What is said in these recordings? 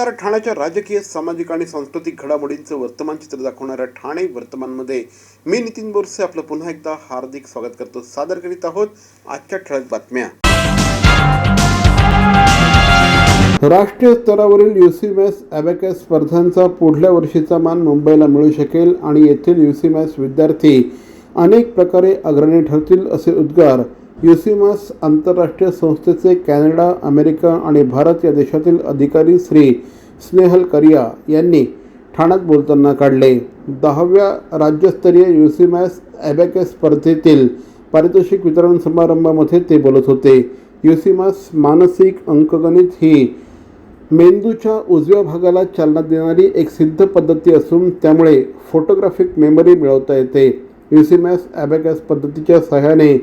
नमस्कार. ठाण्याच्या राजकीय, सामाजिक आणि सांस्कृतिक घडामोडींचं वर्तमान चित्र दाखवणाऱ्या ठाणे वर्तमानमध्ये मी नितीन बोरसे आपलं पुन्हा एकदा हार्दिक स्वागत करतो. सादर करीत आहोत आजच्या ठळक बातम्या. राष्ट्रीय स्तरावरील युसीमॅस ॲबॅकस स्पर्धांचा पुढल्या वर्षीचा मान मुंबईला मिळू शकेल आणि येथील युसीमॅस विद्यार्थी अनेक प्रकारे अग्रणी ठरतील असे उद्गार युसीमॅस आंतरराष्ट्रीय संस्थेचे कॅनडा, अमेरिका आणि भारत या देशातील अधिकारी श्री स्नेहल करिया यांनी ठाण्यात बोलताना काढले. 10व्या राज्यस्तरीय युसीमॅस ॲबॅकस स्पर्धेतील पारितोषिक वितरण समारंभामध्ये ते बोलत होते. युसीमॅस मानसिक अंकगणित ही मेंदूच्या उजव्या भागाला चालना देणारी एक सिद्ध पद्धती असून त्यामुळे फोटोग्राफिक मेमरी मिळवता येते. युसीमॅस ॲबॅकस पद्धतीच्या सहाय्याने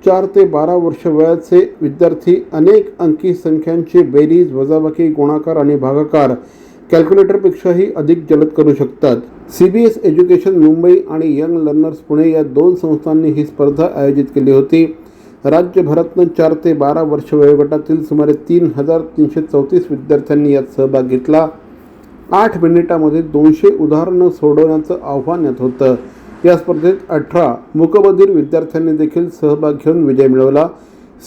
4 ते 12 वर्ष वयाचे विद्यार्थी अनेक अंकी संख्यांची बेरीज, वजाबाकी, गुणाकार आणि भागाकार कॅल्क्युलेटरपेक्षाही अधिक जलद करू शकतात. CBS एज्युकेशन मुंबई आणि यंग लर्नर्स पुणे या 2 संस्थांनी ही स्पर्धा आयोजित केली होती. राज्यभरातून 4 ते 12 वर्ष वयोगटातील सुमारे 3,334 विद्यार्थ्यांनी यात सहभाग घेतला. 8 मिनिटांमध्ये 200 उदाहरणं सोडवण्याचं आव्हान यात होतं. या स्पर्धेत 18 मूकबधिर विद्यार्थ्यांनी देखील सहभाग घेऊन विजय मिळवला.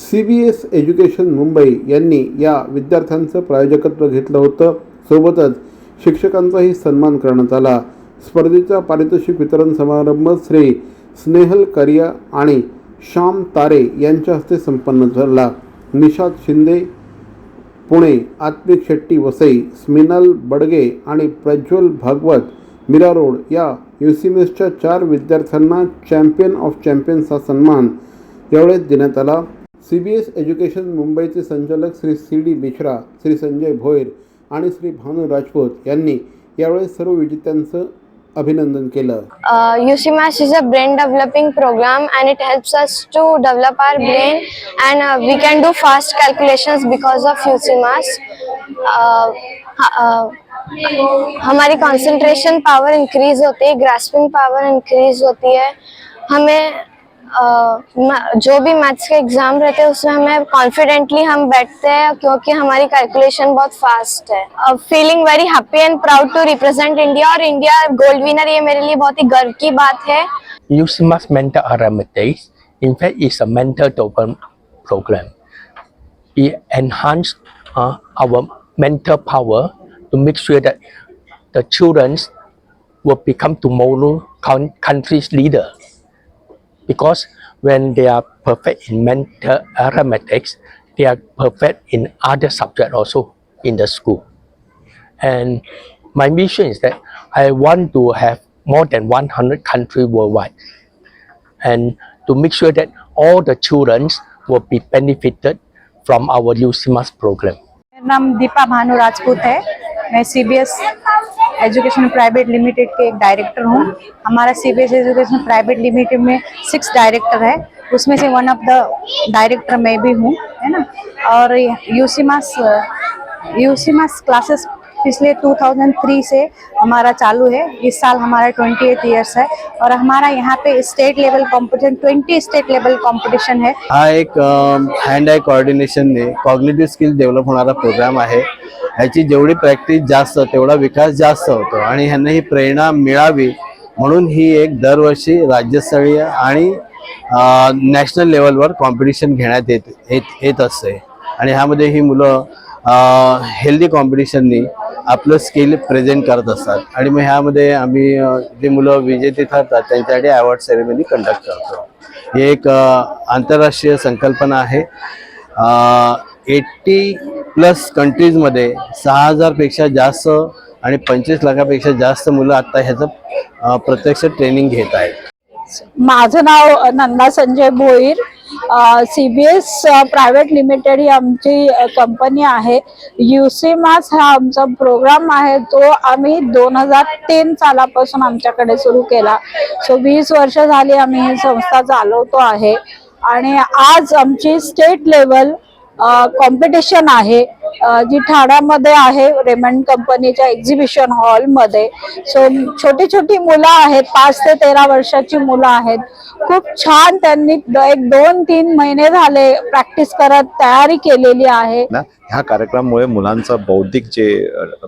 CBS एज्युकेशन मुंबई यांनी या विद्यार्थ्यांचं प्रायोजकत्व घेतलं होतं. सोबतच शिक्षकांचाही सन्मान करण्यात आला. स्पर्धेचा पारितोषिक वितरण समारंभ श्री स्नेहल करिया आणि श्याम तारे यांच्या हस्ते संपन्न झाला. निशाद शिंदे पुणे, आत्मिक शेट्टी वसई, स्मिनल बडगे आणि प्रज्वल भागवत मीरा रोड या युसीमॅसच्या 4 विद्यार्थ्यांना चॅम्पियन ऑफ चॅम्पियन्स हा सन्मान यावेळेस देण्यात आला. CBS एज्युकेशन मुंबईचे संचालक श्री CD मिश्रा, श्री संजय भोयर आणि श्री भानु राजपूत यांनी यावेळेस सर्व विजेत्यांचं अभिनंदन केलं. UCMAS is a brain developing program and it helps us to develop our brain and we can do fast calculations because of UCMAS. हमारी कंसंट्रेशन पावर इंक्रीज होती है, ग्रास्पिंग पावर इंक्रीज होती है. हमें जो भी मैथ्स के एग्जाम रहते हैं उसमें हमें कॉन्फिडेंटली हम बैठते हैं क्योंकि हमारी कैलकुलेशन बहुत फास्ट है. Feeling very happy and proud to represent India और इंडिया गोल्ड विनर, ये मेरे लिए बहुत ही गर्व की बात है. UCMAS mental arithmetic, in fact, is a mental development program. It enhances our mental power to make sure that the children will become tomorrow country's leader. Because when they are perfect in mental arithmetics, they are perfect in other subjects also in the school. And my mission is that I want to have more than 100 countries worldwide, and to make sure that all the children will be benefited from our UCMAS program. मेरा नाम दीपा भानु राजपूत है. मैं CBS education private limited के एक director हूँ. हमारा CBS education private limited में 6 director है, उसमें से वन ऑफ द डायरेक्टर मैं भी हूँ, है ना. और यूसीमास क्लासेस पिछले 2003 से हमारा चालू है. इस साल हमारा 28 ईयर्स है और हमारा यहाँ पे state level competition 20 state level competition है. हा एक हँड आय कोऑर्डिनेशनने कॉग्निटिव्ह स्किल्स डेव्हलप होणारा प्रोग्राम आहे. ह्याची जेवढी प्रॅक्टिस जास्त तेवढा विकास जास्त होतो आणि ह्यांना ही प्रेरणा मिळावी म्हणून ही एक दरवर्षी राज्यस्तरीय आणि नॅशनल लेवलवर कॉम्पिटिशन घेण्यात येत असते. आणि ह्यामध्ये ही मुलं हेल्दी कॉम्पिटिशननी आपलं स्किल प्रेझेंट करत असतात. आणि मग ह्यामध्ये आम्ही जे मुलं विजेते ठरतात त्यांच्यासाठी अवॉर्ड सेरेमनी कंडक्ट करतो. ही एक आंतरराष्ट्रीय संकल्पना आहे. 80+ कंट्रीजमध्ये 6,000 पेक्षा जास्त आणि 25 लाखापेक्षा जास्त मुलं आता ह्याचं प्रत्यक्ष ट्रेनिंग घेत आहेत. माझं नाव Nanda Sanjay Bhoir. CBS private limited ही आमची कंपनी आहे. UCMAS हा आमचा प्रोग्राम आहे, तो आम्ही 2003 सालापासून आमच्याकडे सुरू केला. 20 वर्ष झाली आम्ही ही संस्था चालवतो आहे. आणि आज आमची स्टेट लेवल कॉम्पिटिशन आहे. जी ठाण्यामध्ये आहे रेमंड कंपनीच्या एक्झिबिशन हॉलमध्ये. सो छोटी छोटी मुलं आहेत, 5 ते 13 वर्षाची मुलं आहेत. खूप छान त्यांनी 1-2-3 महिने झाले प्रॅक्टिस करत तयारी केलेली आहे. ना ह्या कार्यक्रमामुळे मुलांचं बौद्धिक जे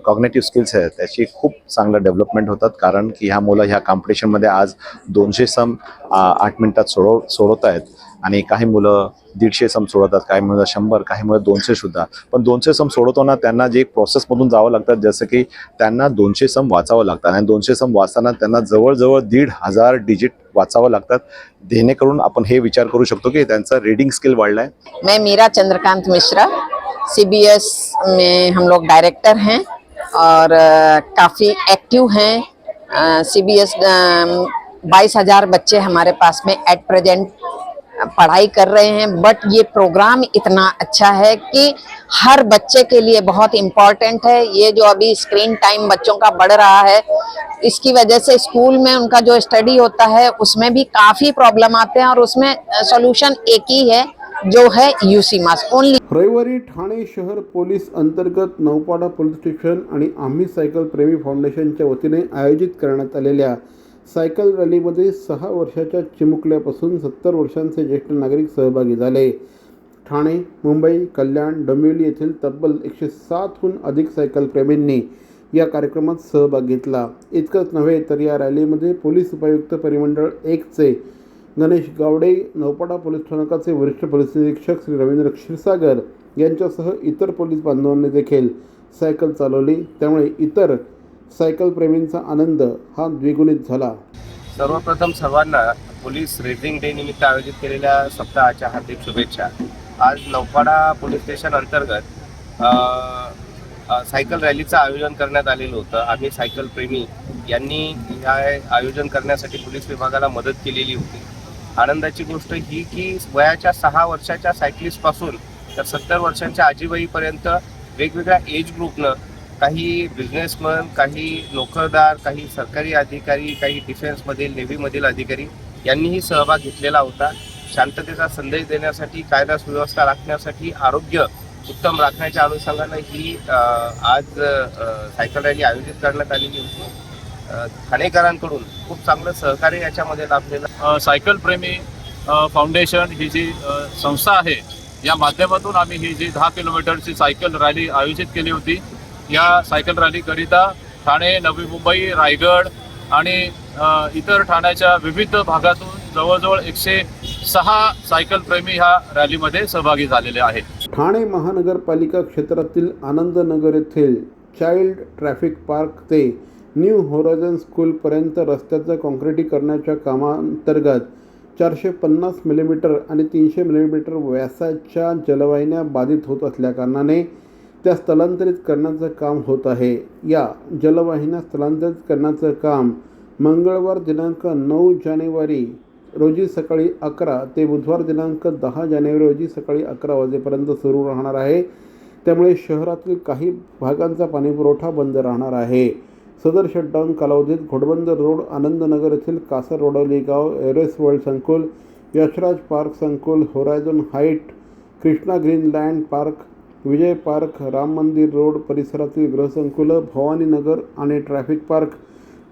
कॉग्नेटिव्ह स्किल्स आहेत त्याची खूप चांगलं डेव्हलपमेंट होतात. कारण की ह्या मुलं ह्या कॉम्पिटिशनमध्ये आज 200 सम 8 मिनिटात सोडवत आहेत आणि काही मुलं 150 सम सोडवतात, काही मुलं 100, काही मुलं 200 सुद्धा. पण 200 सम सोडवताना त्यांना जे प्रोसेसमधून जावं लागतं, जसं की त्यांना 200 सम वाचावं लागतात आणि 200 सम वाचताना त्यांना जवळजवळ 1,500 डिजिट वाचावं लागतात. जेणेकरून आपण हे विचार करू शकतो की त्यांचा रीडिंग स्किल वाढला आहे. मैं मीरा चंद्रकांत मिश्रा, CBS में हम लोग डायरेक्टर हैं और काफ़ी एक्टिव हैं. CBS 22,000 बच्चे हमारे पास में एट प्रेजेंट पढ़ाई कर रहे हैं. बट ये प्रोग्राम इतना अच्छा है कि हर बच्चे के लिए बहुत इम्पोर्टेंट है. ये जो अभी स्क्रीन टाइम बच्चों का बढ़ रहा है, इसकी वजह से स्कूल में उनका जो स्टडी होता है उसमें भी काफ़ी प्रॉब्लम आते हैं और उसमें सॉल्यूशन एक ही है जो है UCMAS ओनली. रविवारी ठाणे शहर पोलीस अंतर्गत नौपाडा पोलीस स्टेशन आणि आम्ही सायकल प्रेमी फाउंडेशनच्या वतीने आयोजित करण्यात आलेल्या सायकल रॅलीमध्ये 6 वर्षाच्या चिमुकल्यापासून 70 वर्षांचे ज्येष्ठ नागरिक सहभागी झाले. ठाणे, मुंबई, कल्याण, डोंबिवली येथील तब्बल 107हून अधिक सायकल प्रेमींनी या कार्यक्रमात सहभाग घेतला. इतकंच नव्हे तर या रॅलीमध्ये पोलीस उपायुक्त परिमंडळ 1चे गणेश गावडे, नौपाडा पोलीस स्थानकाचे वरिष्ठ पोलीस निरीक्षक श्री रवींद्र क्षीरसागर यांच्यासह इतर पोलीस बांधवांनी देखील सायकल चालवली. त्यामुळे इतर सायकल प्रेमींचा आनंद हा द्विगुणित झाला. सर्वप्रथम सर्वांना पोलीस रेसिंग डे निमित्त आयोजित केलेल्या सप्ताहाच्या हार्दिक शुभेच्छा. आज नौपाडा पोलीस स्टेशन अंतर्गत सायकल रॅलीचं आयोजन करण्यात आलेलं होतं. आम्ही सायकल प्रेमी यांनी या आयोजन करण्यासाठी पोलीस विभागाला मदत केलेली होती. आनंदाची गोष्ट ही की वयाच्या 6 वर्षाच्या सायकलिस्टपासून तर 70 वर्षांच्या आजीबाईपर्यंत वेगवेगळ्या एज ग्रुपनं, काही बिझनेसमन, काही नोकरदार, काही सरकारी अधिकारी, काही डिफेन्समधील, नेव्हीमधील अधिकारी यांनीही सहभाग घेतलेला होता. शांततेचा संदेश देण्यासाठी, कायदा सुव्यवस्था राखण्यासाठी, आरोग्य उत्तम राखण्याच्या अनुषंगानं ही आज सायकल रॅली आयोजित करण्यात आलेली होती. ठाणेकरांकडून खूप चांगलं सहकार्य याच्यामध्ये लाभलेलं. सायकल प्रेमी फाउंडेशन ही जी संस्था आहे, या माध्यमातून आम्ही ही जी 10 किलोमीटरची सायकल रॅली आयोजित केली होती. या सायकल रॅलीकरिता ठाणे, नवी मुंबई, रायगड आणि इतर ठाण्याच्या विविध भागातून जवळजवळ 106 सायकल प्रेमी ह्या रॅलीमध्ये सहभागी झालेले आहेत. ठाणे महानगरपालिका क्षेत्रातील आनंदनगर येथील चाइल्ड ट्रॅफिक पार्क ते न्यू होरायझन स्कूलपर्यंत रस्त्याचं काँक्रिटीकरणाच्या कामांतर्गत 450 मिलीमीटर आणि 300 मिलीमीटर व्यासाच्या जलवाहिन्या बाधित होत असल्याकारणाने त्या स्थलांतरित करण्याचं काम होत आहे. या जलवाहिन्या स्थलांतरित करण्याचं काम मंगळवार दिनांक 9 जानेवारी रोजी सकाळी 11 ते बुधवार दिनांक 10 जानेवारी रोजी सकाळी 11 वाजेपर्यंत सुरू राहणार आहे. त्यामुळे शहरातील काही भागांचा पाणीपुरवठा बंद राहणार आहे. सदर शटडाऊन कालावधीत घोडबंदर रोड, आनंदनगर येथील कासर रोडवली गाव, एव्हरेस्ट वर्ल्ड संकुल, यशराज पार्क संकुल, horizon height, Krishna Greenland park, विजय पार्क, राम मंदिर रोड परिसरातील गृहसंकुलं, भवानीनगर आणि ट्रॅफिक पार्क,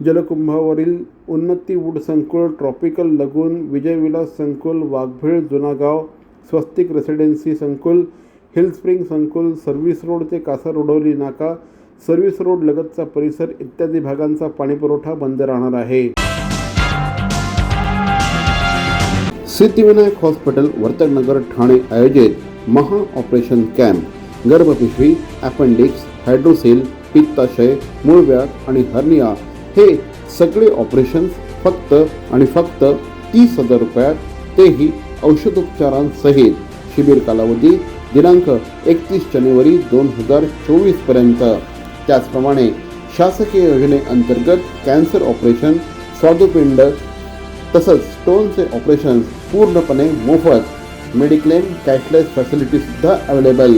जलकुंभावरील उन्नती वूड संकुल, ट्रॉपिकल लगून, विजय विलास संकुल, वाघभीळ जुनागाव, स्वस्तिक रेसिडेन्सी संकुल, हिल स्प्रिंग संकुल, सर्व्हिस रोड ते कासर रोडवली नाका, सर्व्हिस रोड लगतचा परिसर इत्यादी भागांचा पाणीपुरवठा बंद राहणार आहे. सिद्धिविनायक हॉस्पिटल वर्तकनगर ठाणे आयोजित महा ऑपरेशन कॅम्प गर्भपिशवी, अपेंडिक्स, हायड्रोसेल, पित्ताशय, मूळव्याध आणि हर्निया हे सगळे ऑपरेशन्स फक्त आणि फक्त 30,000 रुपयात, तेही औषधोपचारांसहित. शिबिर कालावधी दिनांक 31 जानेवारी 2024 पर्यंत. त्याचप्रमाणे शासकीय योजनेअंतर्गत कॅन्सर ऑपरेशन, स्वादुपिंड तसंच स्टोनचे ऑपरेशन्स पूर्णपणे मोफत. मेडिक्लेम कॅशलेस फॅसिलिटीसुद्धा अवेलेबल.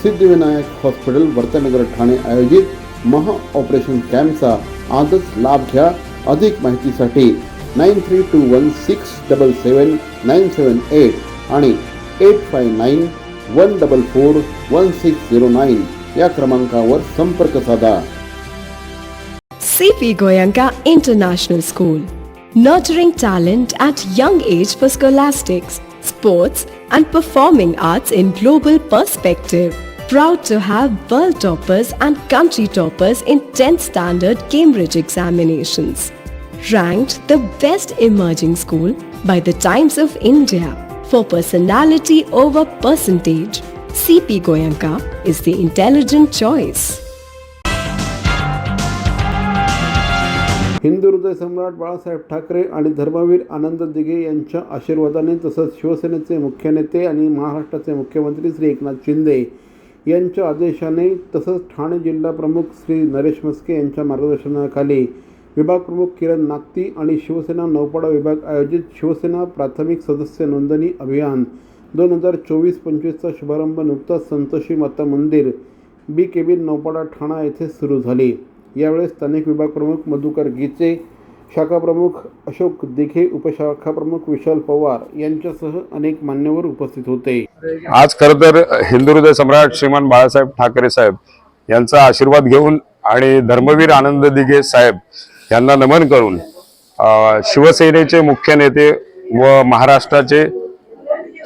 सिद्धिविनायक हॉस्पिटल वर्तनगर ठाणे आयोजित महा ऑपरेशन कॅम्पचा आजच लाभ घ्या. अधिक माहितीसाठी 9321677978 आणि 8591441609 या क्रमांकावर संपर्क साधा. CP Goenka International School, nurturing talent at young age for scholastics, sports and performing arts in global perspective. Proud to have world toppers and country toppers in 10th standard Cambridge examinations. Ranked the best emerging school by the Times of India for personality over percentage. CP Goenka is the intelligent choice. Hindu हृदय सम्राट बाळासाहेब ठाकरे आणि धर्मवीर आनंद दिघे यांच्या आशीर्वादाने तसंच शिवसेनेचे मुख्य नेते आणि महाराष्ट्राचे मुख्यमंत्री श्री एकनाथ शिंदे यांच्या आदेशाने तसंच ठाणे जिल्हा प्रमुख श्री नरेश म्हस्के यांच्या मार्गदर्शनाखाली विभाग प्रमुख किरण नागती आणि शिवसेना नौपाडा विभाग आयोजित शिवसेना प्राथमिक सदस्य नोंदणी अभियान 2024-25चा शुभारंभ नुकताच संतोषी माता मंदिर बी केबिन नौपाडा ठाणा येथे सुरू झाली. यावेळी स्थानिक विभाग प्रमुख मधुकर गीचे, शाखा प्रमुख अशोक दिघे, उपशाखा प्रमुख विशाल पवार यांच्यासह अनेक मान्यवर उपस्थित होते. आज खरं तर हिंदू हृदय सम्राट श्रीमान बाळासाहेब ठाकरे साहेब यांचा आशीर्वाद घेऊन आणि धर्मवीर आनंद दिघे साहेब यांना नमन करून शिवसेनेचे मुख्य नेते व महाराष्ट्राचे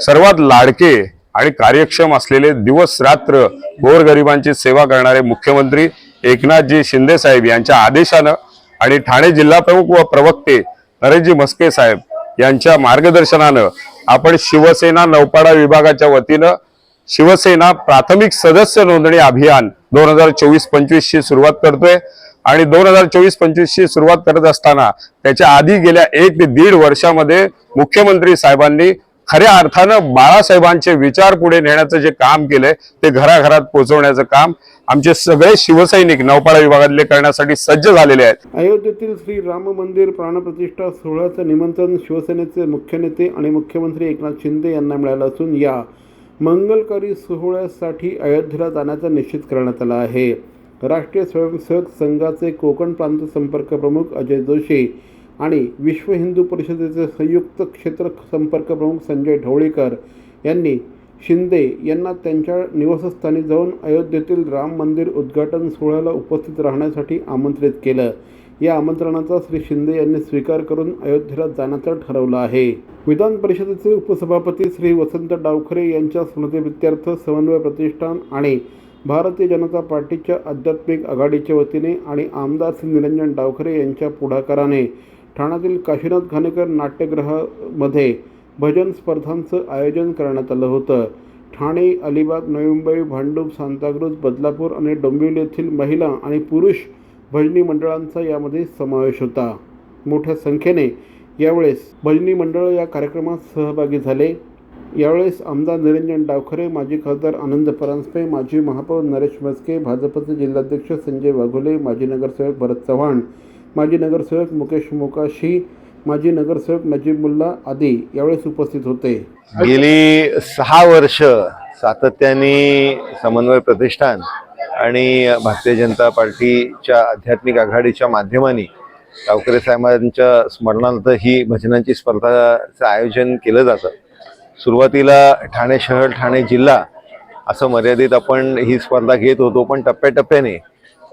सर्वात लाडके आणि कार्यक्षम असलेले दिवस रात्र गोरगरिबांची सेवा करणारे मुख्यमंत्री एकनाथजी शिंदे साहेब यांच्या आदेशानं आणि ठाणे जिल्हा प्रमुख व प्रवक्ते नरेशजी म्हस्के साहेब यांच्या मार्गदर्शनानं आपण शिवसेना नौपाडा विभागाच्या वतीनं शिवसेना प्राथमिक सदस्य नोंदणी अभियान 2024-25 ची सुरुवात करतोय. आणि 2024-25 ची सुरुवात करत असताना त्याच्या आधी गेल्या 1 ते 1.5 वर्षामध्ये मुख्यमंत्री साहेबांनी खऱ्या अर्थानं बाळासाहेबांचे विचार पुढे नेण्याचं जे काम केलंय ते घराघरात पोहोचवण्याचं काम आमचे सगळे शिवसैनिक नौपाडा विभागातले करण्यासाठी सज्ज झालेले आहेत. अयोध्येतील श्री राम मंदिर प्राणप्रतिष्ठा सोहळ्याचं निमंत्रण शिवसेनेचे मुख्य नेते आणि मुख्यमंत्री एकनाथ शिंदे यांना मिळालं असून या मंगलकारी सोहळ्यासाठी अयोध्येला जाण्याचा निश्चित करण्यात आला आहे. राष्ट्रीय स्वयंसेवक संघाचे कोकण प्रांत संपर्क प्रमुख अजय जोशी आणि विश्व हिंदू परिषदेचे संयुक्त क्षेत्र संपर्क प्रमुख संजय ढवळीकर यांनी शिंदे यांना त्यांच्या निवासस्थानी जाऊन अयोध्येतील राम मंदिर उद्घाटन सोहळ्याला उपस्थित राहण्यासाठी आमंत्रित केलं. या आमंत्रणाचा श्री शिंदे यांनी स्वीकार करून अयोध्येला जाण्याचं ठरवलं आहे. विधान परिषदेचे उपसभापती श्री वसंत डावखरे यांच्या स्मृतिप्रित्यर्थ समन्वय प्रतिष्ठान आणि भारतीय जनता पार्टीच्या आध्यात्मिक आघाडीच्या वतीने आणि आमदार श्री निरंजन डावखरे यांच्या पुढाकाराने ठाण्यातील काशीनाथ घाणेकर नाट्यगृहामध्ये भजन स्पर्धांचं आयोजन करण्यात आलं होतं. ठाणे, अलिबाग, नवी मुंबई, भांडूप, सांताक्रूज, बदलापूर आणि डोंबिवली येथील महिला आणि पुरुष भजनी मंडळांचा यामध्ये समावेश होता. मोठ्या संख्येने यावेळेस भजनी मंडळ या कार्यक्रमात सहभागी झाले. यावेळेस आमदार निरंजन डावखरे, माजी खासदार आनंद परांजपे, माजी महापौर नरेश म्हस्के, भाजपचे जिल्हाध्यक्ष संजय वाघोले, माजी नगरसेवक भरत चव्हाण, माजी नगरसेवक मुकेश मोकाशी, माजी नगरसेवक नजीब मुल्ला आदी यावेळेस उपस्थित होते. गेली 6 वर्ष सातत्याने समन्वय प्रतिष्ठान आणि भारतीय जनता पार्टीच्या आध्यात्मिक आघाडीच्या माध्यमाने डावखरे साहेबांच्या स्मरणार्थ ही भजनांची स्पर्धाचं आयोजन केलं जातं. सुरुवातीला ठाणे शहर, ठाणे जिल्हा असं मर्यादित आपण ही स्पर्धा घेत होतो, पण टप्प्याटप्प्याने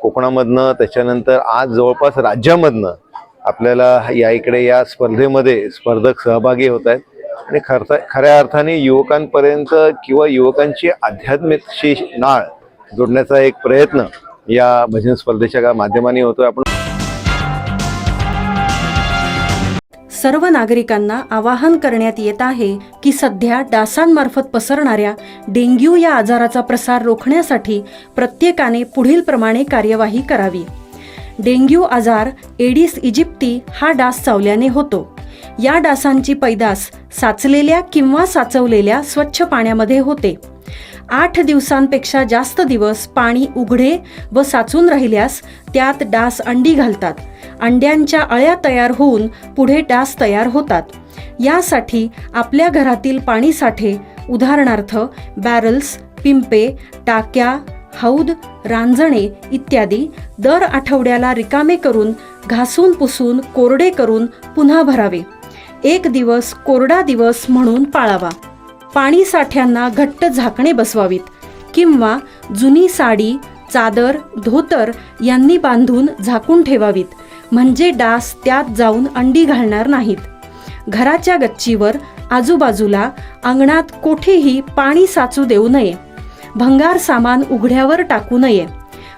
कोकणामधनं त्याच्यानंतर आज जवळपास राज्यामधनं आपल्याला या इकडे या स्पर्धेमध्ये स्पर्धक सहभागी होत आहेत. आणि खऱ्या अर्थाने युवकांपर्यंत किंवा युवकांची आध्यात्मिकशी नाळ जोडण्याचा एक प्रयत्न या भजन स्पर्धेच्या माध्यमाने होतोय. आपण सर्व नागरिकांना आवाहन करण्यात येत आहे की सध्या डासांमार्फत पसरणाऱ्या डेंग्यू या आजाराचा प्रसार रोखण्यासाठी प्रत्येकाने पुढील प्रमाणे कार्यवाही करावी. डेंग्यू आजार एडिस इजिप्ती हा डास चावल्याने होतो. या डासांची पैदास साचलेल्या किंवा साचवलेल्या स्वच्छ पाण्यामध्ये होते. 8 दिवसांपेक्षा जास्त दिवस पाणी उघडे व साचून राहिल्यास त्यात डास अंडी घालतात. अंड्यांच्या अळ्या तयार होऊन पुढे डास तयार होतात. यासाठी आपल्या घरातील पाणी साठे उदाहरणार्थ बॅरल्स, पिंपे, टाक्या, हौद, रांजणे इत्यादी दर आठवड्याला रिकामे करून घासून पुसून कोरडे करून पुन्हा भरावे. 1 दिवस कोरडा दिवस म्हणून पाळावा. पाणी साठ्यांना घट्ट झाकणे बसवावीत किंवा जुनी साडी, चादर, धोतर यांनी बांधून झाकून ठेवावीत, म्हणजे डास त्यात जाऊन अंडी घालणार नाहीत. घराच्या गच्चीवर, आजूबाजूला, अंगणात कोठेही पाणी साचू देऊ नये. भंगार सामान उघड्यावर टाकू नये.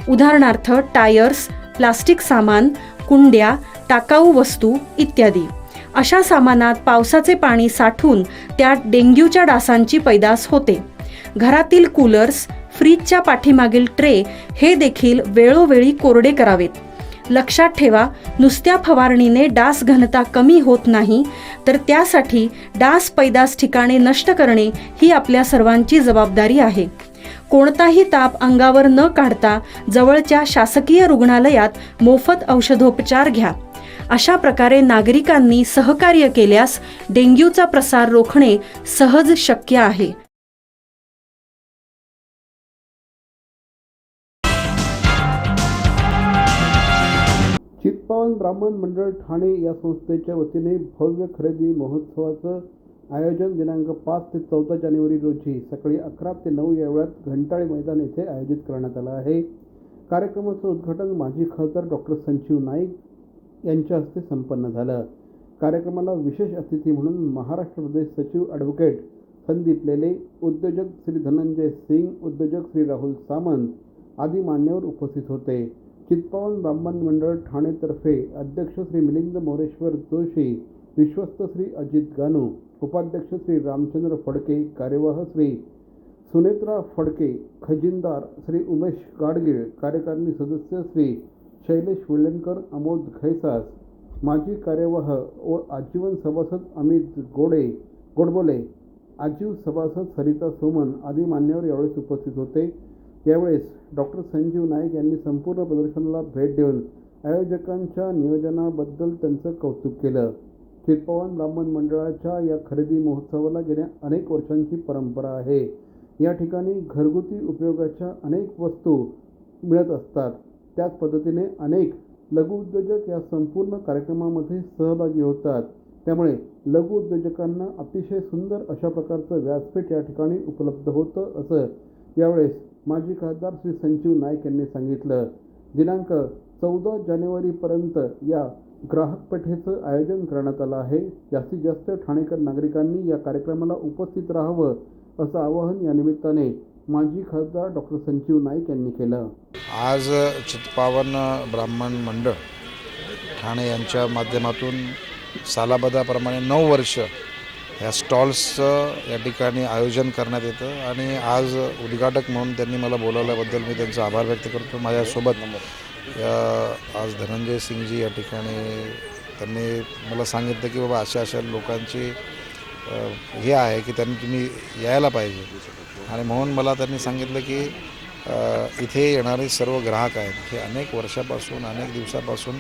उदाहरणार्थ टायर्स, प्लास्टिक सामान, कुंड्या, टाकाऊ वस्तू इत्यादी. अशा सामानात पावसाचे पाणी साठून त्यात डेंग्यूच्या डासांची पैदास होते. घरातील कूलर्स, फ्रीजच्या पाठीमागील ट्रे हे देखील वेळोवेळी कोरडे करावेत. लक्षात ठेवा, नुसत्या फवारणीने डास घनता कमी होत नाही, तर त्यासाठी डास पैदास ठिकाणे नष्ट करणे ही आपल्या सर्वांची जबाबदारी आहे. कोणताही ताप अंगावर न काढता जवळच्या शासकीय रुग्णालयात मोफत औषधोपचार घ्या. अशा प्रकारे नागरिकांनी सहकार्य केल्यास डेंग्यूचा प्रसार रोखणे सहज शक्य आहे. चित्पावन ब्राह्मण मंडळ ठाणे या संस्थेच्या वतीने भव्य खरेदी महोत्सवाचं आयोजन दिनांक 5 ते 14 जानेवारी रोजी सकाळी 11 ते 9 या वेळात घंटाळे मैदान येथे आयोजित करण्यात आलं आहे. कार्यक्रमाचं उद्घाटन माजी खासदार डॉक्टर संजीव नाईक यांच्या हस्ते संपन्न झालं. कार्यक्रमाला विशेष अतिथी म्हणून महाराष्ट्र प्रदेश सचिव ॲडव्होकेट संदीप लेले, उद्योजक श्री धनंजय सिंग, उद्योजक श्री राहुल सामंत आदी मान्यवर उपस्थित होते. चित्पावन ब्राह्मण मंडळ ठाणेतर्फे अध्यक्ष श्री मिलिंद मोरेश्वर जोशी, विश्वस्त श्री अजित गानू, उपाध्यक्ष श्री रामचंद्र फडके, कार्यवाह श्री सुनेत्रा फडके, खजिनदार श्री उमेश गाडगीळ, कार्यकारिणी सदस्य श्री शैलेश वेल्लणकर, अमोद खैसास, माजी कार्यवाह व आजीवन सभासद अमित गोडबोले, आजीव सभासद सरिता सोमन आदी मान्यवर यावेळेस उपस्थित होते. यावेळेस डॉक्टर संजीव नाईक यांनी संपूर्ण प्रदर्शनाला भेट देऊन आयोजकांच्या नियोजनाबद्दल त्यांचं कौतुक केलं. चित्पावन ब्राह्मण मंडळाच्या या खरेदी महोत्सवाला गेल्या अनेक वर्षांची परंपरा आहे. या ठिकाणी घरगुती उपयोगाच्या अनेक वस्तू मिळत असतात. त्याच पद्धतीने अनेक लघुउद्योजक या संपूर्ण कार्यक्रमामध्ये सहभागी होतात. त्यामुळे लघुउद्योजकांना अतिशय सुंदर अशा प्रकारचं व्यासपीठ या ठिकाणी उपलब्ध होतं, असं यावेळेस माजी खासदार श्री संजीव नाईक यांनी सांगितलं. दिनांक 14 जानेवारीपर्यंत या ग्राहक पेठेचं आयोजन करण्यात आलं आहे. जास्तीत जास्त ठाणेकर नागरिकांनी या कार्यक्रमाला उपस्थित राहावं असं आवाहन या निमित्ताने माजी खासदार डॉक्टर संजीव नाईक यांनी केलं. आज चित्पावन ब्राह्मण मंडळ ठाणे यांच्या माध्यमातून सालाबदाप्रमाणे 9 वर्ष या स्टॉल्सचं या ठिकाणी आयोजन करण्यात येतं आणि आज उद्घाटक म्हणून त्यांनी मला बोलावल्याबद्दल मी त्यांचा आभार व्यक्त करतो. माझ्यासोबत आज धनंजय सिंगजी या ठिकाणी त्यांनी मला सांगितलं की बाबा अशा लोकांची हे आहे की त्यांनी तुम्ही यायला पाहिजे आणि म्हणून मला त्यांनी सांगितलं की इथे येणारे सर्व ग्राहक आहेत हे अनेक वर्षापासून अनेक दिवसापासून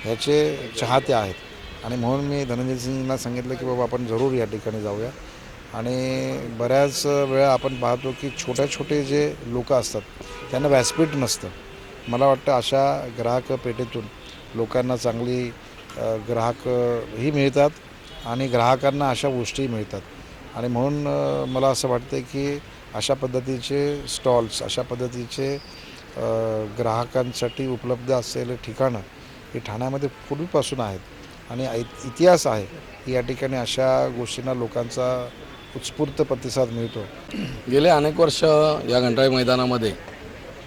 ह्याचे चाहते आहेत आणि म्हणून मी धनंजय सिंगला सांगितलं की बाबा आपण जरूर या ठिकाणी जाऊया. आणि बऱ्याच वेळा आपण पाहतो की छोटे जे लोक असतात त्यांना व्यासपीठ नसतं. मला वाटतं अशा ग्राहक पेठेतून लोकांना चांगली ग्राहकही मिळतात आणि ग्राहकांना अशा गोष्टी मिळतात आणि म्हणून मला असं वाटतं की अशा पद्धतीचे स्टॉल्स, अशा पद्धतीचे ग्राहकांसाठी उपलब्ध असलेले ठिकाणं ही ठाण्यामध्ये पूर्वीपासून आहेत आणि इतिहास आहे की या ठिकाणी अशा गोष्टींना लोकांचा उत्स्फूर्त प्रतिसाद मिळतो. गेले अनेक वर्ष या घंटाळे मैदानामध्ये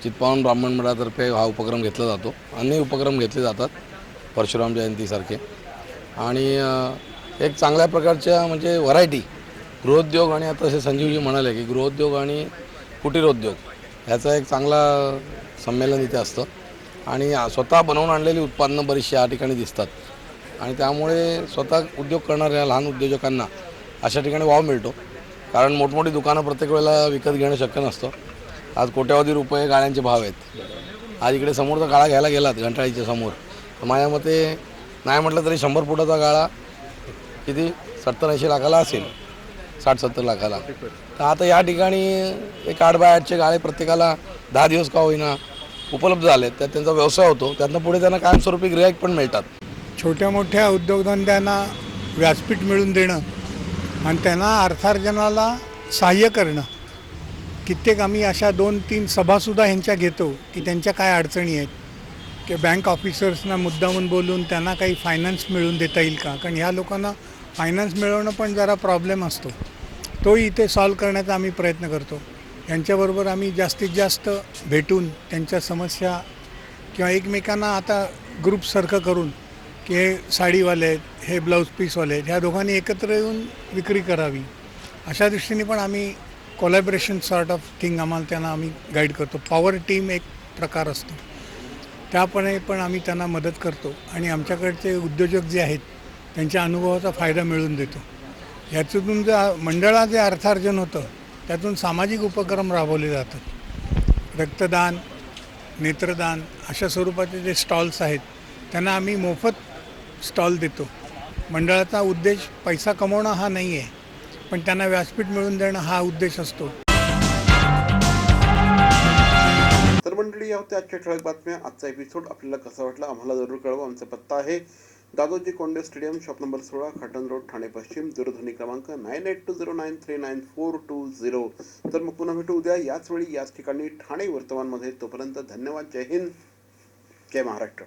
चित्पावन ब्राह्मण मंडळातर्फे हा उपक्रम घेतला जातो. अनेक उपक्रम घेतले जातात परशुराम जयंतीसारखे आणि एक चांगल्या प्रकारच्या म्हणजे व्हरायटी गृहोद्योग आणि आता असे संजीवजी म्हणाले की गृहोद्योग आणि कुटीरोद्योग ह्याचा एक चांगला संमेलन इथे असतं आणि स्वतः बनवून आणलेली उत्पादनं बरीचशी या ठिकाणी दिसतात आणि त्यामुळे स्वतः उद्योग करणाऱ्या लहान उद्योजकांना अशा ठिकाणी वाव मिळतो. कारण मोठमोठी दुकानं प्रत्येक वेळेला विकत घेणं शक्य नसतं. आज कोट्यावधी रुपये गाळ्यांचे भाव आहेत. आज इकडे समोरचा गाळा घ्यायला गेलात घंटाळीच्या समोर तर माझ्या मते नाही म्हटलं तरी 100 फुटाचा गाळा किती 70-80 लाखाला असेल, 60-70 लाखाला. तर आता या ठिकाणी एक 8x8चे गाळे प्रत्येकाला 10 दिवस का होईना उपलब्ध झाले. त्यात त्यांचा व्यवसाय होतो. त्यातनं पुढे त्यांना कायमस्वरूपी गिऱ्हाईक पण मिळतात. छोट्या मोठ्या उद्योगधंद्यांना व्यासपीठ मिळवून देणं आणि त्यांना अर्थार्जनाला सहाय्य करणं कित्येक आम्ही अशा 2-3 सभासुद्धा ह्यांच्या घेतो की त्यांच्या काय अडचणी आहेत, की बँक ऑफिसर्सना मुद्दामून बोलून त्यांना काही फायनान्स मिळवून देता येईल का, कारण ह्या लोकांना फायनान्स मिळवणं पण जरा प्रॉब्लेम असतो, तोही इथे सॉल्व करण्याचा आम्ही प्रयत्न करतो. यांच्याबरोबर आम्ही जास्तीत जास्त भेटून त्यांच्या समस्या किंवा एकमेकांना आता ग्रुपसारखं करून की हे साडीवाले आहेत, हे ब्लाऊज पीसवाले आहेत, ह्या दोघांनी एकत्र येऊन विक्री करावी, अशा दृष्टीने पण आम्ही कोलॅबरेशन सॉर्ट ऑफ थिंग आम्हाला त्यांना आम्ही गाईड करतो. पॉवर टीम एक प्रकार असतो, त्यापणे पण आम्ही त्यांना मदत करतो आणि आमच्याकडचे उद्योजक जे आहेत त्यांच्या अनुभवाचा फायदा मिळवून देतो. ह्याच्यातून जे मंडळात जे अर्थार्जन होतं त्यातून सामाजिक उपक्रम राबवले जातात. रक्तदान, नेत्रदान अशा स्वरूपाचे जे स्टॉल्स आहेत त्यांना आम्ही मोफत स्टॉल देतो. मंडळाचा उद्देश पैसा कमवणं हा नाही आहे, पण त्यांना व्यासपीठ मिळवून देणं हा उद्देश असतो. तर मंडळी, या होत्या आजच्या ठळक बातम्या. आजचा एपिसोड आपल्याला कसा वाटला आम्हाला जरूर कळवा. आमचा पत्ता आहे Dadoji Konde stadium, shop number 16, Khatan road, Thane पश्चिम. दूरध्वनी क्रमांक 9820939420. तर मग पुन्हा भेटू उद्या याच वेळी याच ठिकाणी ठाणे वर्तमानमध्ये. तोपर्यंत धन्यवाद. जय हिंद, जय महाराष्ट्र.